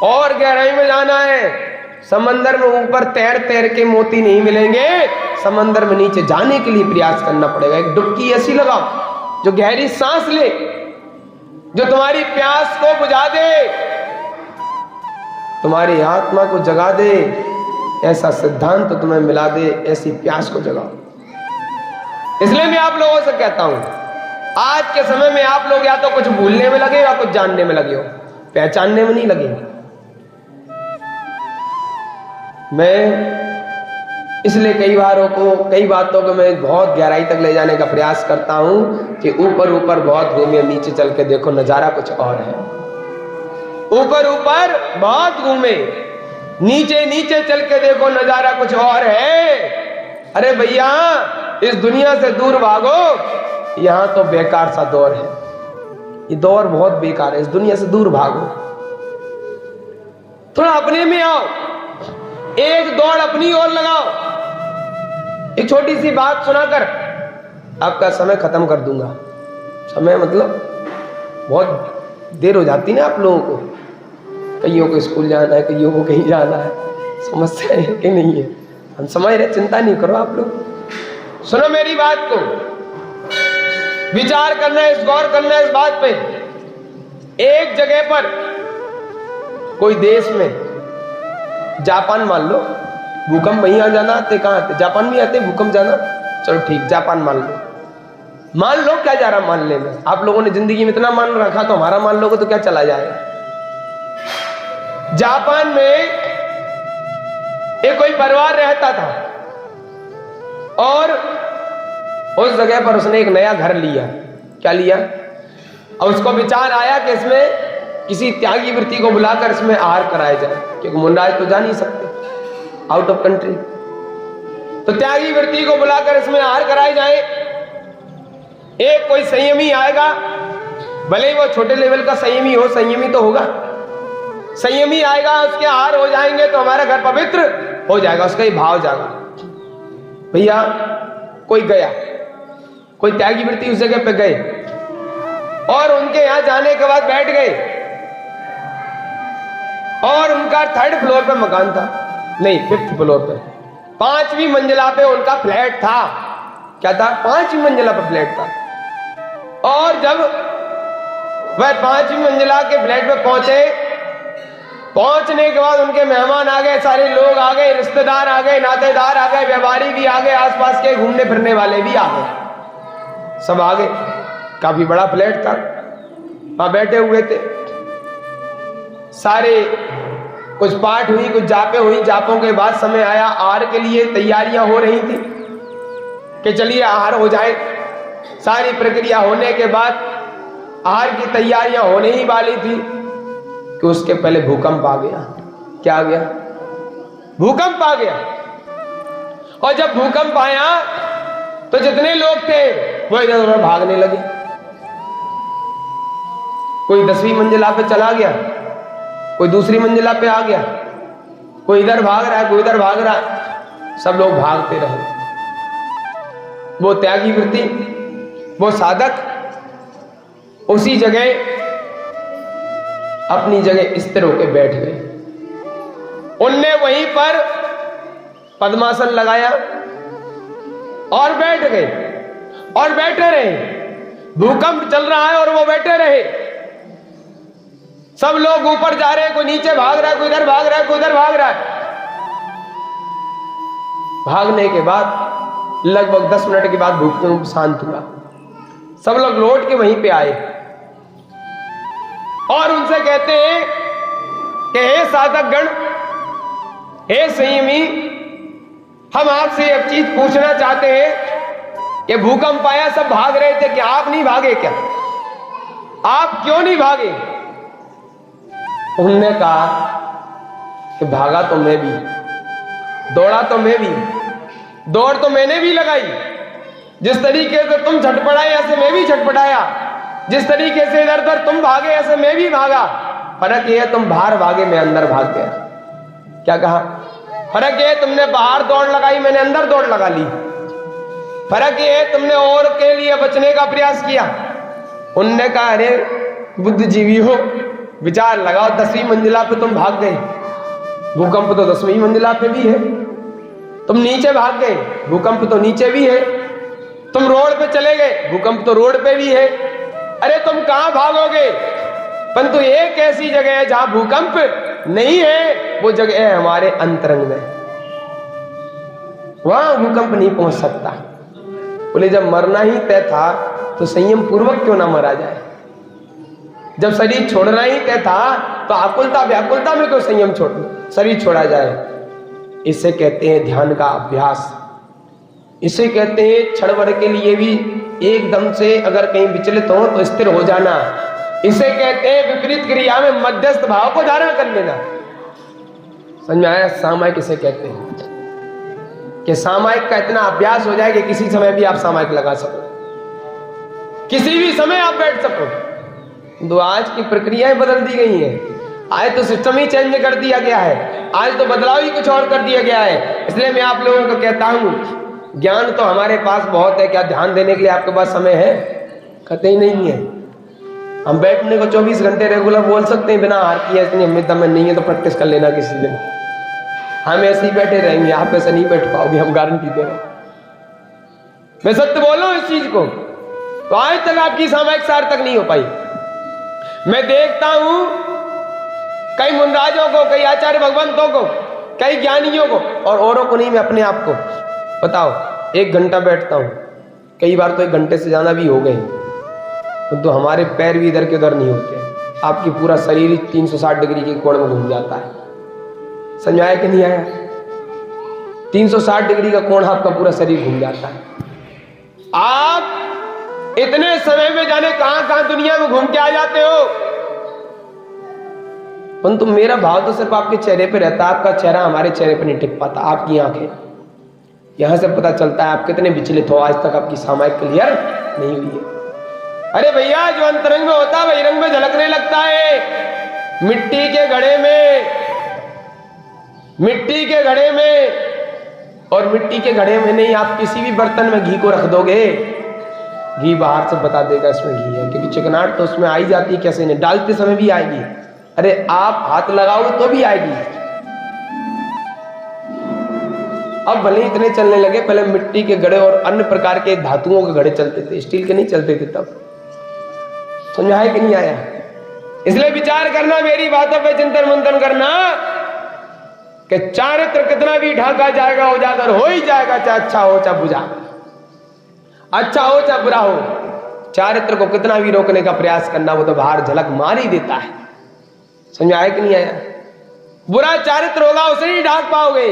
और गहराई में जाना है। समंदर में ऊपर तैर तैर के मोती नहीं मिलेंगे, समंदर में नीचे जाने के लिए प्रयास करना पड़ेगा। एक डुबकी ऐसी लगाओ जो गहरी सांस ले, जो तुम्हारी प्यास को बुझा दे, तुम्हारी आत्मा को जगा दे, ऐसा सिद्धांत तुम्हें मिला दे, ऐसी प्यास को जगाओ। इसलिए मैं आप लोगों से कहता हूं, आज के समय में आप लोग या तो कुछ भूलने में लगे या कुछ जानने में लगे हो, पहचानने में नहीं लगे। मैं इसलिए कई बातों को मैं बहुत गहराई तक ले जाने का प्रयास करता हूं कि ऊपर ऊपर बहुत घूमे, नीचे चल के देखो नजारा कुछ और है। ऊपर ऊपर बहुत घूमे, नीचे नीचे चल के देखो नजारा कुछ और है। अरे भैया, इस दुनिया से दूर भागो, यहां तो बेकार सा दौर है, ये दौर बहुत बेकार है, इस दुनिया से दूर भागो, थोड़ा अपने में आओ, एक दौड़ अपनी ओर लगाओ। एक छोटी सी बात सुनाकर आपका समय खत्म कर दूंगा। समय मतलब बहुत देर हो जाती ना आप लोगों को, कईयों को स्कूल जाना है, कईयों को कहीं जाना है, समस्या है कि नहीं है, हम समझ रहे, चिंता नहीं करो। आप लोग सुनो मेरी बात को, विचार करना है, गौर करना है इस बात पे। एक जगह पर कोई देश में, जापान मान लो, भूकंप वहीं आ जाना आते, कहां आते? जापान में आते भूकंप जाना। चलो ठीक, जापान मान लो क्या जा रहा मानने में? आप लोगों ने जिंदगी में इतना मान रखा, तो हमारा मान लोगे तो क्या चला जाएगा। जापान में एक कोई परिवार रहता था और उस जगह पर उसने एक नया घर लिया। क्या लिया? और उसको विचार आया कि इसमें किसी त्यागी वृत्ति को बुलाकर इसमें आहार कराया जाए, क्योंकि मुंडराज तो जा नहीं सकते आउट ऑफ कंट्री। तो त्यागी वृत्ति को बुलाकर इसमें आहार कराए जाए। एक कोई संयमी आएगा, भले ही वो छोटे लेवल का संयमी हो, संयमी तो होगा। संयमी आएगा, उसके आहार हो जाएंगे तो हमारा घर पवित्र हो जाएगा, उसका ही भाव जाएगा। भैया कोई गया, कोई त्यागी वृत्ति उस जगह पे गए और उनके यहां जाने के बाद बैठ गए और उनका 3rd फ्लोर पे मकान था, नहीं 5th फ्लोर पे, 5वीं मंजिला पे उनका फ्लैट था। क्या था? 5वीं मंजिला पे फ्लैट था। और जब वह 5वीं मंजिला के फ्लैट पे पहुंचे, पहुंचने के बाद उनके मेहमान आ गए, सारे लोग आ गए, रिश्तेदार आ गए, नातेदार आ गए, व्यापारी भी आ गए, आसपास के घूमने फिरने वाले भी आ गए, सब आ गए। काफी बड़ा फ्लैट था, वहां बैठे हुए थे सारे। कुछ पाठ हुई, कुछ जापे हुई, जापों के बाद समय आया आहार के लिए, तैयारियां हो रही थी कि चलिए आहार हो जाए। सारी प्रक्रिया होने के बाद आहार की तैयारियां होने ही वाली थी कि उसके पहले भूकंप आ गया। क्या आ गया? भूकंप आ गया। और जब भूकंप आया तो जितने लोग थे वो इधर उधर भागने लगे। कोई 10वीं मंजिला पे चला गया, कोई दूसरी मंजिला पे आ गया, कोई इधर भाग रहा है, कोई इधर भाग रहा है, सब लोग भागते रहे। वो त्यागी वृत्ति, वो साधक उसी जगह अपनी जगह स्थिर होकर बैठ गए। उनने वहीं पर पद्मासन लगाया और बैठ गए और बैठे रहे। भूकंप चल रहा है और वो बैठे रहे। सब लोग ऊपर जा रहे हैं, कोई नीचे भाग रहा है, कोई इधर भाग रहा है, कोई उधर भाग रहा है। भागने के बाद लगभग 10 मिनट के बाद भूकंप शांत हुआ। सब लोग लौट के वहीं पे आए और उनसे कहते हैं कि हे साधक गण, हे संयमी, हम आपसे एक चीज पूछना चाहते हैं कि भूकंप आया, सब भाग रहे थे, क्या आप नहीं भागे? क्या आप क्यों नहीं भागे? उन्होंने कहा कि भागा तो मैं भी, दौड़ा तो मैं भी, दौड़ तो मैंने भी लगाई। जिस तरीके से तुम झटपटाए ऐसे मैं भी झटपटाया, जिस तरीके से इधर उधर तुम भागे ऐसे मैं भी भागा। फर्क यह है तुम बाहर भागे, मैं अंदर भाग गया। क्या कहा? फर्क यह है तुमने बाहर दौड़ लगाई, मैंने अंदर दौड़ लगा ली। फर्क यह है तुमने और के लिए बचने का प्रयास किया। उनने कहा अरे बुद्धिजीवी हो, विचार लगाओ, 10वीं मंजिला पे तुम भाग गए, भूकंप तो 10वीं मंजिला पे भी है। तुम नीचे भाग गए, भूकंप तो नीचे भी है। तुम रोड पे चले गए, भूकंप तो रोड पे भी है। अरे तुम कहां भागोगे? परंतु एक ऐसी जगह है जहां भूकंप नहीं है, वो जगह है हमारे अंतरंग में, वहां भूकंप नहीं पहुंच सकता। बोले जब मरना ही तय था तो संयम पूर्वक क्यों ना मरा जाए? जब शरीर छोड़ना ही तय था तो आकुलता व्याकुलता में क्यों संयम शरीर छोड़ा जाए? इसे कहते हैं ध्यान का अभ्यास। इसे कहते हैं क्षण भर के लिए भी एकदम से अगर कहीं विचलित हो तो स्थिर हो जाना। इसे कहते हैं विपरीत क्रिया में मध्यस्थ भाव को धारण कर लेना। समझ में आया? सामायिक इसे कहते हैं कि सामायिक का इतना अभ्यास हो जाए कि किसी समय भी आप सामायिक लगा सको, किसी भी समय आप बैठ सको। तो आज की प्रक्रियाएं बदल दी गई हैं। आज तो सिस्टम ही चेंज कर दिया गया है, आज तो बदलाव ही कुछ और कर दिया गया है। इसलिए मैं आप लोगों को कहता हूं ज्ञान तो हमारे पास बहुत है, क्या ध्यान देने के लिए आपके पास समय है? कहते ही नहीं है। हम बैठने को 24 घंटे रेगुलर बोल सकते हैं बिना हार किए, इतनी हमें दम नहीं है तो प्रैक्टिस कर लेना किसी दिन। हम ऐसे ही बैठे रहेंगे, आप ऐसे नहीं बैठ पाओगे, हम गारंटी दे रहे हैं। मैं सत्य बोल रहा हूं इस चीज को। तो आज तक आपकी सामायिक सार्थक नहीं हो पाई। मैं देखता हूं कई मुनराजों को, कई आचार्य भगवंतों को, कई ज्ञानियों को, और औरों को नहीं, मैं अपने आप को। बताओ 1 घंटा बैठता हूं, कई बार तो 1 घंटे से ज्यादा भी हो गए, तो हमारे पैर भी इधर के उधर नहीं होते। आपकी पूरा शरीर 360 डिग्री के कोण में घूम जाता है। समझ आया कि नहीं आया? 360 डिग्री का कोण आपका पूरा शरीर घूम जाता है। आप इतने समय में जाने कहां कहां दुनिया में घूम के आ जाते हो, परंतु मेरा भाव तो सिर्फ आपके चेहरे पे रहता है। आपका चेहरा हमारे चेहरे पे नहीं टिक पाता। आपकी आंखें, यहां से पता चलता है आप कितने विचलित हो। आज तक आपकी सामायिक क्लियर नहीं हुई है। अरे भैया, जो अंतरंग में होता है बहिरंग में झलकने लगता है। मिट्टी के घड़े में, मिट्टी के घड़े में, और मिट्टी के घड़े में नहीं, आप किसी भी बर्तन में घी को रख दोगे, घी बाहर से बता देगा इसमें घी है, क्योंकि चिकनाहट तो उसमें आई जाती है। कैसे नहीं, डालते समय भी आएगी। अरे आप हाथ लगाओगे तो भी आएगी। अब भले इतने चलने लगे, पहले मिट्टी के घड़े और अन्य प्रकार के धातुओं के घड़े चलते थे, स्टील के नहीं चलते थे। तब समझा है कि नहीं आया? इसलिए विचार करना, मेरी बातों पे चिंतन मंथन करना कि चारित्र कितना भी ढाका जाएगा, उजागर हो ही जाएगा, चाहे अच्छा हो चाहे बुरा, अच्छा हो चाहे बुरा हो। चारित्र को कितना भी रोकने का प्रयास करना, वो तो बाहर झलक मार ही देता है। समझ आया कि नहीं आया? बुरा चारित्र होगा उसे नहीं ढाक पाओगे,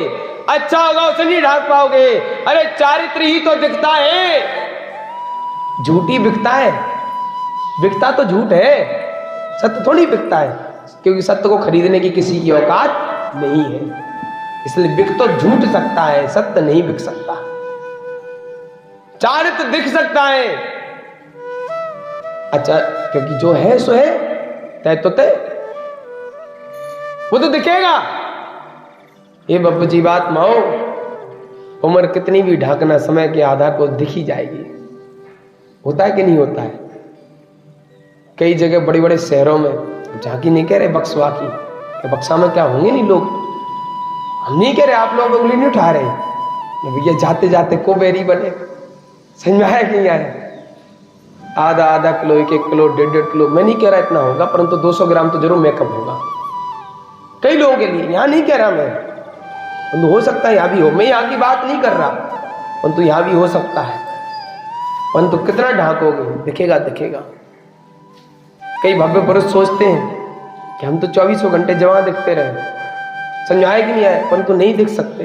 अच्छा होगा उसे नहीं ढाक पाओगे। अरे चारित्र ही तो दिखता है, झूठी बिकता है। बिकता तो झूठ है, सत्य थोड़ी बिकता है, क्योंकि सत्य को खरीदने की किसी की औकात नहीं है। इसलिए बिक तो झूठ सकता है, सत्य नहीं बिक सकता। चारित्र दिख सकता है, अच्छा, क्योंकि जो है सो है, तय तो तय, वो तो दिखेगा। ये बब्बू जी बात माओ, उम्र कितनी भी ढांकना, समय के आधार पर दिख ही जाएगी। होता है कि नहीं होता है? कई जगह बड़े बड़े शहरों में, झांकी नहीं कह रहे, बक्सवा की, बक्सा में क्या होंगे नहीं लोग, हम नहीं कह रहे, आप लोग उंगली नहीं उठा रहे भैया, जाते जाते को बेरी बने। समझ में आया कि नहीं आया? आधा आधा किलो, 1-1 किलो, 1.5 किलो, मैं नहीं कह रहा इतना होगा, परंतु 200 ग्राम तो जरूर मेकअप होगा कई लोगों के लिए। यहां नहीं कह रहा मैं, परंतु हो सकता है यहां भी हो। मैं यहां की बात नहीं कर रहा, परंतु यहां भी हो सकता है। परंतु कितना ढांकोगे, दिखेगा दिखेगा। कई भव्य पुरुष सोचते हैं कि हम तो 24 घंटे जवां दिखते रहे, समझाए कि नहीं आए, परंतु नहीं दिख सकते।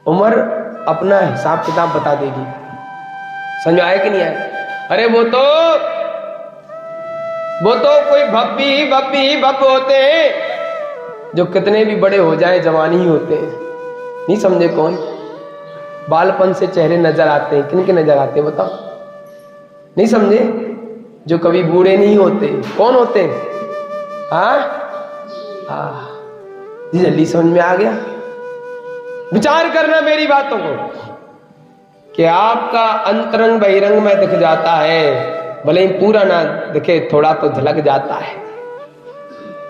उम्र अपना हिसाब किताब बता देगी। समझाए कि नहीं आए? अरे वो तो कोई भप होते हैं जो कितने भी बड़े हो जाए जवानी ही होते हैं। नहीं समझे कौन? बालपन से चेहरे नजर आते हैं। किन के नजर आते हैं बताओ? नहीं समझे? जो कभी बूढ़े नहीं होते। कौन होते हैं? जल्दी समझ में आ गया? विचार करना मेरी बातों को कि आपका अंतरंग बहिरंग में दिख जाता है, भले ही पूरा ना दिखे, थोड़ा तो झलक जाता है।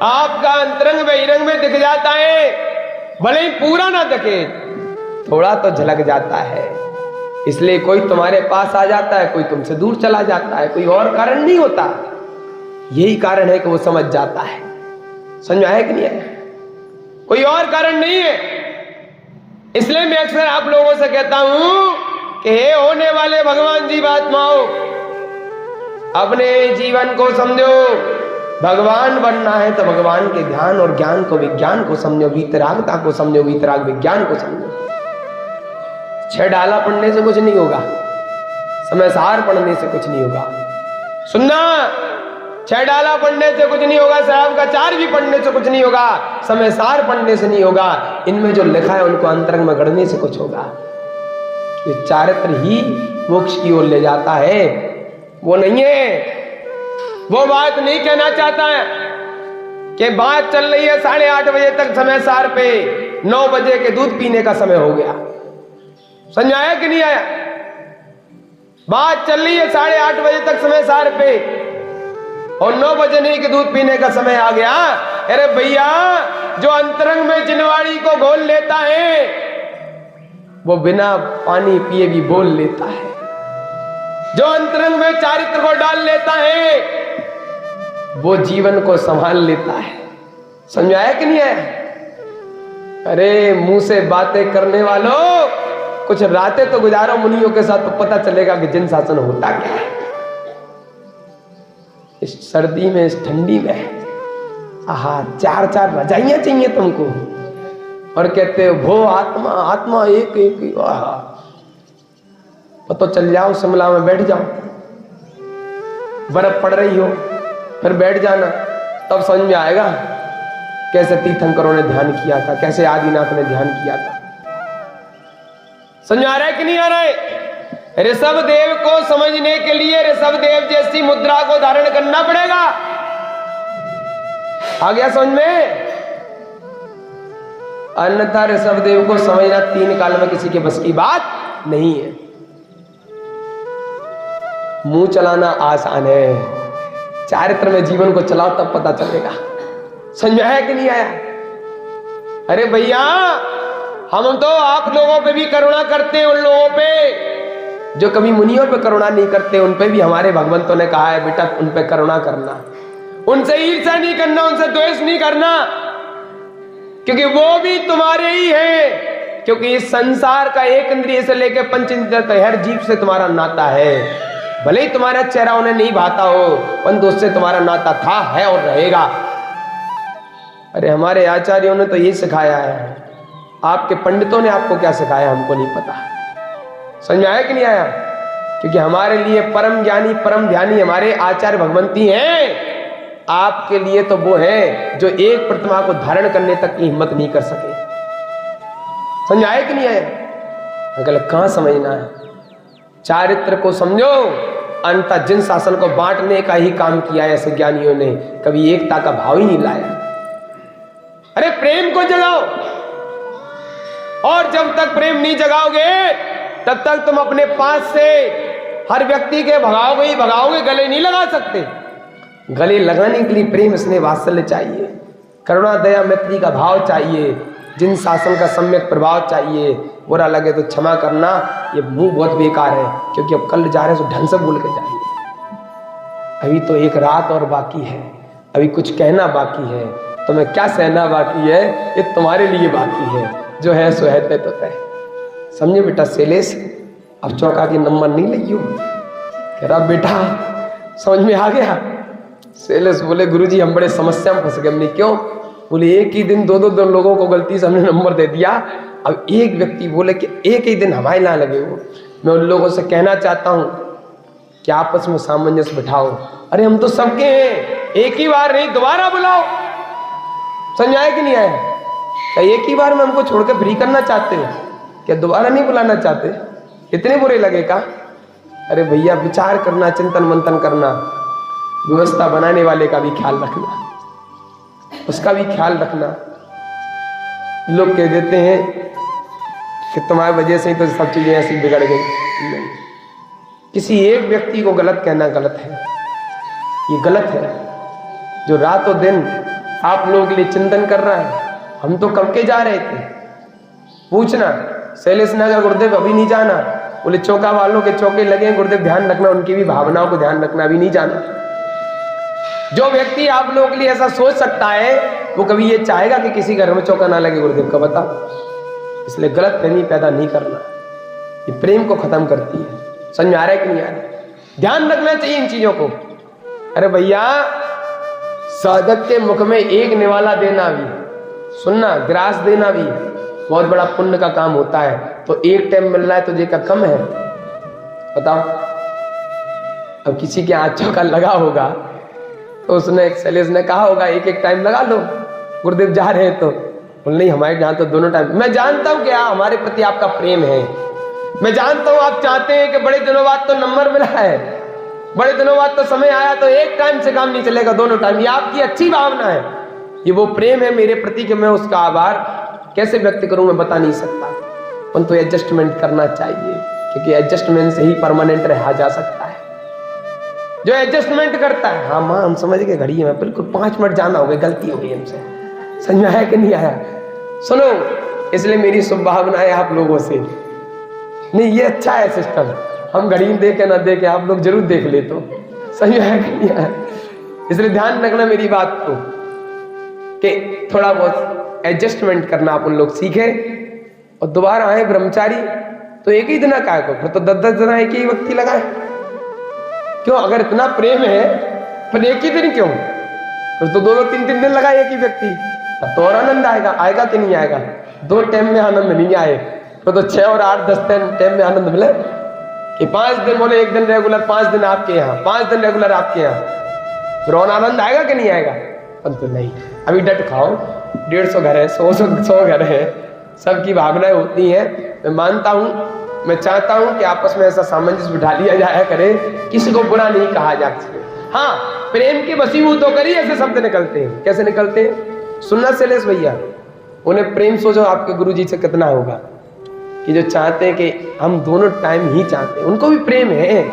आपका अंतरंग बहिरंग में दिख जाता है, भले ही पूरा ना दिखे, थोड़ा तो झलक जाता है। इसलिए कोई तुम्हारे पास आ जाता है, कोई तुमसे दूर चला जाता है, कोई और कारण नहीं होता। यही कारण है कि वो समझ जाता है। समझ में आया कि नहीं आया? कोई और कारण नहीं है। इसलिए मैं अक्सर आप लोगों से कहता हूं कि हे होने वाले भगवान जी महात्माओं, अपने जीवन को समझो। भगवान बनना है तो भगवान के ध्यान और ज्ञान को, विज्ञान को समझो, वीतरागता को समझो, वीतराग विज्ञान को समझो। 6 डाला पढ़ने से कुछ नहीं होगा, समय सार पढ़ने से कुछ नहीं होगा। सुनना, 6 डाला पढ़ने से कुछ नहीं होगा, साहब का 4 भी पढ़ने से कुछ नहीं होगा, समय सार पढ़ने से नहीं होगा। इनमें जो लिखा है उनको अंतरंग में गढ़ने से कुछ होगा। ये चारित्र ही मोक्ष की ओर ले जाता है, वो नहीं है। वो बात नहीं कहना चाहता है कि बात चल रही है 8:30 बजे तक समय सार पे, 9 बजे के दूध पीने का समय हो गया। समझ आया कि नहीं आया? बात चल रही है 8:30 बजे तक समय सार पे और 9 बजे नहीं के दूध पीने का समय आ गया। अरे भैया, जो अंतरंग में जिनवाड़ी को घोल लेता है वो बिना पानी पिए भी बोल लेता है। जो अंतरंग में चारित्र को डाल लेता है वो जीवन को संभाल लेता है। समझ आया कि नहीं आया? अरे मुंह से बातें करने वालों, कुछ रातें तो गुजारो मुनियों के साथ, तो पता चलेगा कि जिन शासन होता क्या है। इस सर्दी में, इस ठंडी में, आहा, 4-4 रजाइयां चाहिए तुमको। और कहते हो वो आत्मा आत्मा एक एक। तो चल जाओ शिमला में बैठ जाओ, बर्फ पड़ रही हो, फिर बैठ जाना, तब समझ में आएगा कैसे तीर्थंकरों ने ध्यान किया था, कैसे आदिनाथ ने ध्यान किया था। समझ आ रहा है कि नहीं आ रहा है? ऋषभ देव को समझने के लिए ऋषभ देव जैसी मुद्रा को धारण करना पड़ेगा। आ गया समझ में? अन्यथा ऋषभ देव को समझना 3 काल में किसी के बस की बात नहीं है। मुंह चलाना आसान है, चारित्र में जीवन को चलाओ तब पता चलेगा। समझ में आया कि नहीं आया? अरे भैया, हम तो आप लोगों पे भी करुणा करते हैं, उन लोगों पे जो कभी मुनियों पे करुणा नहीं करते, उन पे भी हमारे भगवंतों ने कहा है बेटा उन पे करुणा करना, उनसे ईर्ष्या नहीं करना, उनसे द्वेष नहीं करना, क्योंकि वो भी तुम्हारे ही है। क्योंकि इस संसार का एक इंद्रिय से लेकर 5 इंद्रिय तक हर जीव से तुम्हारा नाता है। भले ही तुम्हारा चेहरा उन्हें नहीं भाता हो, परंतु उससे तुम्हारा नाता था, है और रहेगा। अरे हमारे आचार्यों ने तो ये सिखाया है, आपके पंडितों ने आपको क्या सिखाया हमको नहीं पता। समझ में आया कि नहीं आया? क्योंकि हमारे लिए परम ज्ञानी परम ध्यानी हमारे आचार्य भगवंती हैं। आपके लिए तो वो है जो एक प्रतिमा को धारण करने तक की हिम्मत नहीं कर सके। समझ आया कि नहीं आया? अगर कहां समझना है, चारित्र को समझो। अंततः जिन शासन को बांटने का ही काम किया है ऐसे ज्ञानियों ने, कभी एकता का भाव ही नहीं लाया। अरे प्रेम को जगाओ, और जब तक प्रेम नहीं जगाओगे तब तक तुम अपने पास से हर व्यक्ति के भगाओगे ही भगाओगे, गले नहीं लगा सकते। गले लगाने के लिए प्रेम स्नेह वात्सल्य चाहिए, करुणा दया मैत्री का भाव चाहिए, जिन शासन का सम्यक प्रभाव चाहिए। बुरा लगे तो क्षमा करना, ये मुंह बहुत बेकार है, क्योंकि अब कल जा रहे हैं तो ढंग से बोल के जाएंगे। अभी तो एक रात और बाकी है, अभी कुछ कहना बाकी है, तुम्हें क्या सहना बाकी है, ये तुम्हारे लिए बाकी है। जो है सो है तय तो तय। समझे बेटा? शैलेश अब चौका की नंबर नहीं लियो। कह रहा बेटा समझ में आ गया? शैलेश बोले गुरुजी हम बड़े समस्या में फंस गए। हमने क्यों? बोले एक ही दिन दो लोगों को गलती से हमने नंबर दे दिया। अब एक व्यक्ति बोले कि एक ही दिन हमारे ना लगे हो। मैं उन लोगों से कहना चाहता हूं कि आपस में सामंजस्य बिठाओ। अरे हम तो सबके हैं, एक ही बार नहीं दोबारा बुलाओ। समझ आया कि नहीं आया? क्या एक ही बार में हमको छोड़ के फ्री करना चाहते हो? क्या दोबारा नहीं बुलाना चाहते? इतने बुरे लगे का? अरे भैया विचार करना, चिंतन मंथन करना, व्यवस्था बनाने वाले का भी ख्याल रखना, उसका भी ख्याल रखना। लोग कह देते हैं कि तुम्हारी वजह से ही तो सब चीजें ऐसी बिगड़ गई। नहीं, किसी एक व्यक्ति को गलत कहना गलत है, ये गलत है। जो रातों दिन आप लोगों के लिए चिंतन कर रहा है, हम तो कब के जा रहे थे। पूछना शैलेश नगर गुरुदेव अभी नहीं जाना, बोले चौका वालों के चौके लगे गुरुदेव ध्यान रखना, उनकी भी भावनाओं को ध्यान रखना, अभी नहीं जाना। जो व्यक्ति आप लोगों के लिए ऐसा सोच सकता है वो कभी ये चाहेगा कि किसी घर में चौका ना लगे गुरुदेव का? बताओ। इसलिए गलत फहमी पैदा नहीं करना, ये प्रेम को खत्म करती है। समझ में आ रहा है कि नहीं आ रहा है? ध्यान रखना चाहिए इन चीजों को। अरे भैया साधक के मुख में एक निवाला देना भी, सुनना, ग्रास देना भी बहुत बड़ा पुण्य का काम होता है। तो एक टाइम मिल रहा है तुझे का कम है? बताओ। अब किसी के हाथ चौका लगा होगा तो उसने शैलेश ने कहा होगा एक एक टाइम लगा लो, गुरुदेव जा रहे हैं तो। बोल नहीं हमारे यहाँ तो दोनों टाइम। मैं जानता हूँ कि हमारे प्रति आपका प्रेम है, मैं जानता हूँ आप चाहते हैं कि बड़े दिनों बाद तो नंबर मिला है, बड़े दिनों बाद तो समय आया, तो एक टाइम से काम नहीं चलेगा, दोनों टाइम। ये आपकी अच्छी भावना है, ये वो प्रेम है मेरे प्रति कि मैं उसका आभार कैसे व्यक्त करूं मैं बता नहीं सकता। परंतु तो एडजस्टमेंट करना चाहिए, क्योंकि एडजस्टमेंट से ही परमानेंट रहा जा सकता है। जो एडजस्टमेंट करता है, हाँ माँ हम समझ गए, घड़ी में बिल्कुल 5 मिनट जाना हो गया, गलती हो गई हमसे। समझ में आया कि नहीं आया? सुनो, इसलिए मेरी शुभभावना है आप लोगों से। नहीं ये अच्छा है सिस्टम, हम घड़ी में देखे ना देखे आप लोग जरूर देख ले तो। सही है कि नहीं आया? इसलिए ध्यान रखना मेरी बात को कि थोड़ा बहुत एडजस्टमेंट करना आप उन लोग सीखे। और दोबारा आए ब्रह्मचारी तो एक ही दिन का को, फिर तो 10-10 दिन एक ही व्यक्ति लगाए क्यों? अगर इतना प्रेम है फिर एक ही दिन क्यों? फिर तो 2-2, 3-3 दिन लगाए एक ही व्यक्ति, तब तो और आनंद आएगा। आएगा कि नहीं आएगा? 2 टाइम में आनंद नहीं आए तो 6 और 8 10 टाइम में आनंद मिले कि 5 दिन बोले, 1 दिन रेगुलर, 5 दिन आपके यहाँ, 5 दिन रेगुलर आपके यहाँ, फिर और आनंद आएगा कि नहीं आएगा? परंतु नहीं, अभी डट खाओ। 150 घर है, 100 घर है, सबकी भावनाएं होती हैं। मैं मानता हूँ, मैं चाहता हूँ कि आपस में ऐसा सामंजस्य बिठा लिया जाया करे, किसी को बुरा नहीं कहा जा सकता। हाँ, प्रेम के वशीभूत होकर ही ऐसे शब्द निकलते हैं। कैसे निकलते हैं? सुनना शैलेश भैया, उन्हें प्रेम सोचो आपके गुरुजी से कितना होगा, कि जो चाहते हैं कि हम दोनों टाइम ही चाहते हैं, उनको भी प्रेम है।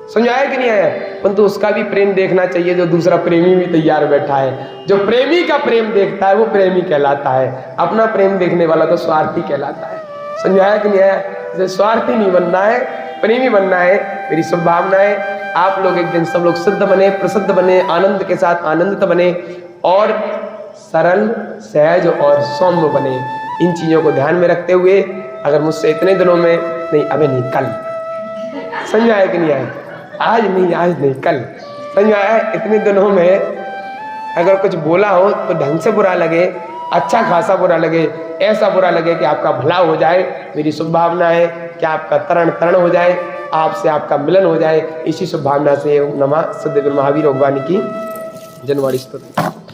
समझ आया कि नहीं आया? परंतु उसका भी प्रेम देखना चाहिए जो दूसरा प्रेमी भी तैयार बैठा है। जो प्रेमी का प्रेम देखता है वो प्रेमी कहलाता है, अपना प्रेम देखने वाला तो स्वार्थी कहलाता है। समझ आया कि नहीं आया? स्वार्थी नहीं बनना है, प्रेमी बनना है। मेरी शुभकामना है आप लोग एक दिन सब लोग सिद्ध बने, प्रसिद्ध बने, आनंद के साथ आनंदित बने और सरल, सहज और सौम्य बने। इन चीजों को ध्यान में रखते हुए अगर मुझसे इतने दिनों में नहीं, अबे नहीं कल, समझ आया कि नहीं आया? आज नहीं कल, समझ आया? इतने दिनों में अगर कुछ बोला हो तो ढंग से बुरा लगे, अच्छा खासा बुरा लगे, ऐसा बुरा लगे कि आपका भला हो जाए। मेरी शुभभावना है कि आपका तरण हो जाए, आपसे आपका मिलन हो जाए। इसी शुभभावना से नमः। सिद्ध गुरु महावीर भगवान की जन्मवाणी स्तुति।